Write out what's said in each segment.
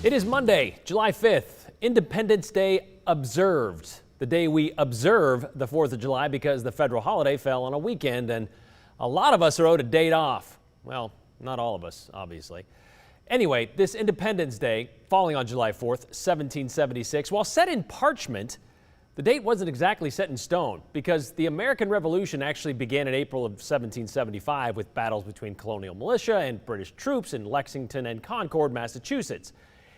It is Monday, July 5th, Independence Day observed. The day we observe the 4th of July because the federal holiday fell on a weekend and a lot of us are owed a date off. Well, not all of us, obviously. Anyway, this Independence Day, falling on July 4th, 1776, while set in parchment, the date wasn't exactly set in stone because the American Revolution actually began in April of 1775 with battles between colonial militia and British troops in Lexington and Concord, Massachusetts.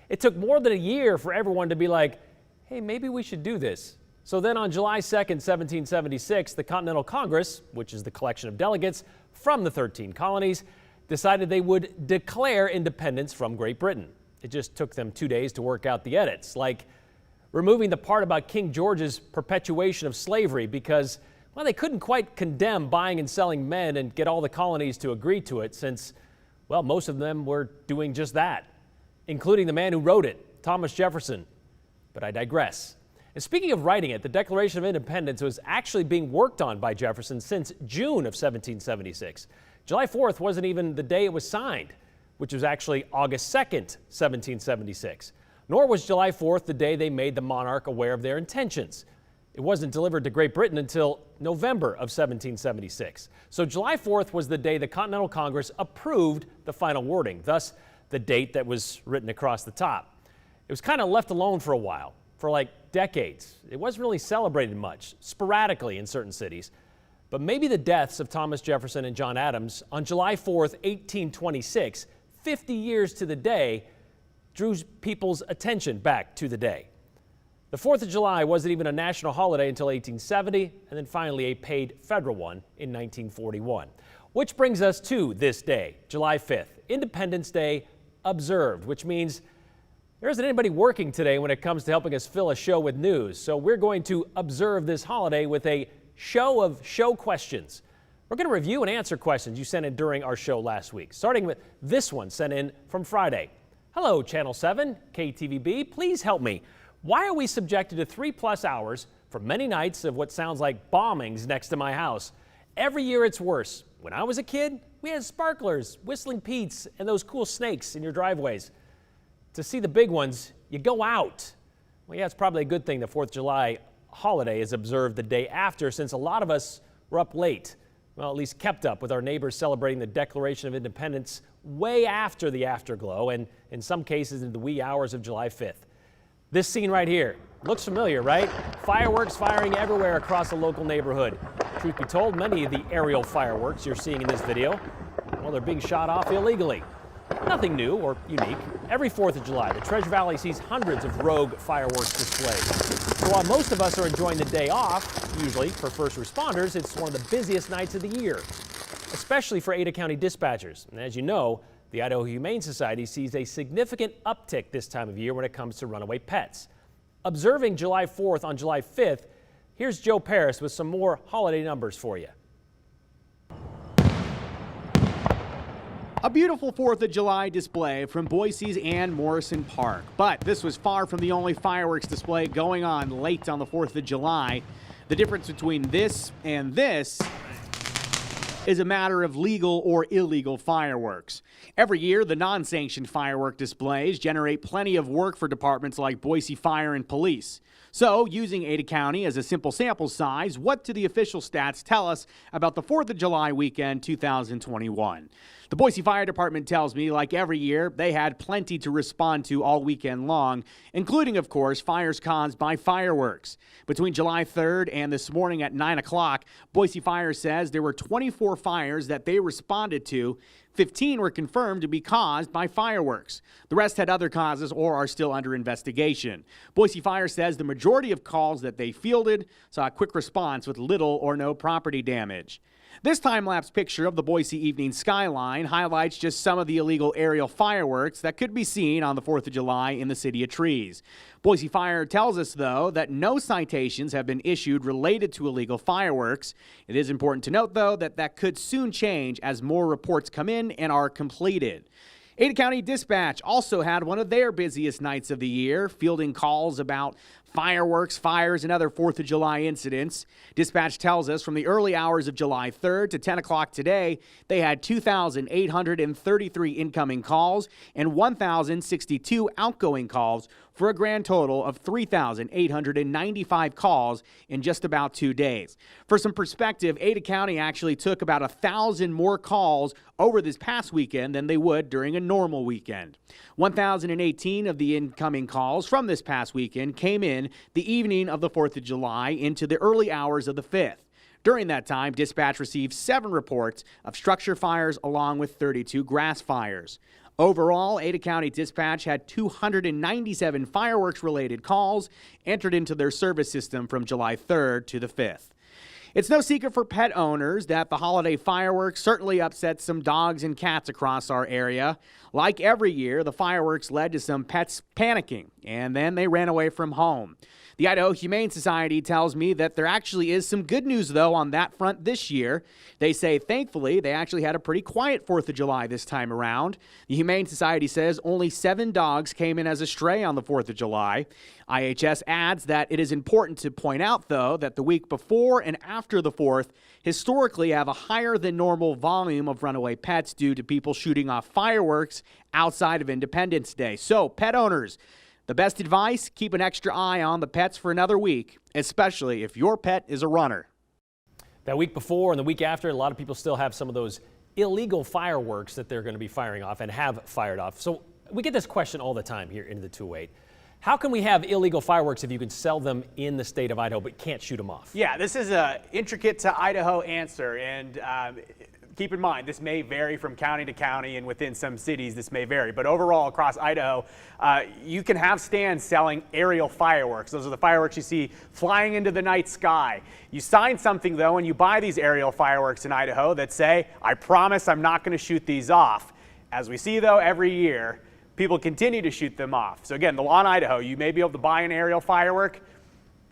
It took more than a year for everyone to be like, hey, maybe we should do this. So then on July 2nd, 1776, the Continental Congress, which is the collection of delegates from the 13 colonies, decided they would declare independence from Great Britain. It just took them 2 days to work out the edits, like removing the part about King George's perpetuation of slavery because, well, they couldn't quite condemn buying and selling men and get all the colonies to agree to it since, well, most of them were doing just that, including the man who wrote it, Thomas Jefferson. But I digress. And speaking of writing it, the Declaration of Independence was actually being worked on by Jefferson since June of 1776. July 4th wasn't even the day it was signed, which was actually August 2nd, 1776. Nor was July 4th the day they made the monarch aware of their intentions. It wasn't delivered to Great Britain until November of 1776. So July 4th was the day the Continental Congress approved the final wording, thus the date that was written across the top. It was kind of left alone for a while, for like decades. It wasn't really celebrated much, sporadically in certain cities. But maybe the deaths of Thomas Jefferson and John Adams on July 4th, 1826, 50 years to the day, drew people's attention back to the day. The 4th of July wasn't even a national holiday until 1870, and then finally a paid federal one in 1941. Which brings us to this day, July 5th, Independence Day observed, which means there isn't anybody working today when it comes to helping us fill a show with news. So we're going to observe this holiday with a show of show questions. We're going to review and answer questions you sent in during our show last week, starting with this one sent in from Friday. Hello, Channel 7, KTVB, please help me. Why are we subjected to 3+ hours for many nights of what sounds like bombings next to my house? Every year it's worse. When I was a kid, we had sparklers, Whistling Pete's, and those cool snakes in your driveways. To see the big ones, you go out. Well, yeah, it's probably a good thing the 4th of July holiday is observed the day after since a lot of us were up late. Well, at least kept up with our neighbors celebrating the Declaration of Independence way after the afterglow and in some cases in the wee hours of July 5th. This scene right here looks familiar, right? Fireworks firing everywhere across a local neighborhood. Truth be told, many of the aerial fireworks you're seeing in this video, well, they're being shot off illegally. Nothing new or unique. Every 4th of July, the Treasure Valley sees hundreds of rogue fireworks displays. So while most of us are enjoying the day off, usually for first responders, it's one of the busiest nights of the year, especially for Ada County dispatchers. And as you know, the Idaho Humane Society sees a significant uptick this time of year when it comes to runaway pets. Observing July 4th on July 5th, here's Joe Paris with some more holiday numbers for you. A beautiful 4th of July display from Boise's Ann Morrison Park. But this was far from the only fireworks display going on late on the 4th of July. The difference between this and this is a matter of legal or illegal fireworks. Every year, the non-sanctioned firework displays generate plenty of work for departments like Boise Fire and Police. So, using Ada County as a simple sample size, what do the official stats tell us about the 4th of July weekend 2021? The Boise Fire Department tells me, like every year, they had plenty to respond to all weekend long, including, of course, fires caused by fireworks. Between July 3rd and this morning at 9 o'clock, Boise Fire says there were 24 fires that they responded to. 15 were confirmed to be caused by fireworks. The rest had other causes or are still under investigation. Boise Fire says the majority of calls that they fielded saw a quick response with little or no property damage. This time-lapse picture of the Boise evening skyline highlights just some of the illegal aerial fireworks that could be seen on the 4th of July in the City of Trees. Boise Fire tells us, though, that no citations have been issued related to illegal fireworks. It is important to note, though, that that could soon change as more reports come in and are completed. Ada County Dispatch also had one of their busiest nights of the year, fielding calls about fireworks, fires, and other 4th of July incidents. Dispatch tells us from the early hours of July 3rd to 10 o'clock today, they had 2,833 incoming calls and 1,062 outgoing calls for a grand total of 3,895 calls in just about 2 days. For some perspective, Ada County actually took about 1,000 more calls over this past weekend than they would during a normal weekend. 1,018 of the incoming calls from this past weekend came in the evening of the 4th of July into the early hours of the 5th. During that time, dispatch received 7 reports of structure fires along with 32 grass fires. Overall, Ada County Dispatch had 297 fireworks-related calls entered into their service system from July 3rd to the 5th. It's no secret for pet owners that the holiday fireworks certainly upset some dogs and cats across our area. Like every year, the fireworks led to some pets panicking, and then they ran away from home. The Idaho Humane Society tells me that there actually is some good news, though, on that front this year. They say, thankfully, they actually had a pretty quiet 4th of July this time around. The Humane Society says only 7 dogs came in as a stray on the 4th of July. IHS adds that it is important to point out, though, that the week before and after the 4th historically have a higher than normal volume of runaway pets due to people shooting off fireworks outside of Independence Day. So, pet owners, the best advice, keep an extra eye on the pets for another week, especially if your pet is a runner. That week before and the week after, a lot of people still have some of those illegal fireworks that they're going to be firing off and have fired off. So we get this question all the time here into the 208. How can we have illegal fireworks if you can sell them in the state of Idaho but can't shoot them off? Yeah, this is an intricate to Idaho answer, and keep in mind, this may vary from county to county, and within some cities this may vary. But overall, across Idaho, you can have stands selling aerial fireworks. Those are the fireworks you see flying into the night sky. You sign something, though, and you buy these aerial fireworks in Idaho that say, I promise I'm not going to shoot these off. As we see, though, every year, people continue to shoot them off. So again, the law in Idaho, you may be able to buy an aerial firework.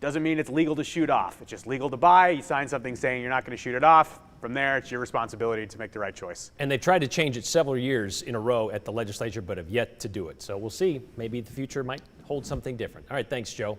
Doesn't mean it's legal to shoot off. It's just legal to buy. You sign something saying you're not going to shoot it off. From there, it's your responsibility to make the right choice. And they tried to change it several years in a row at the legislature, but have yet to do it. So we'll see. Maybe the future might hold something different. All right, thanks, Joe.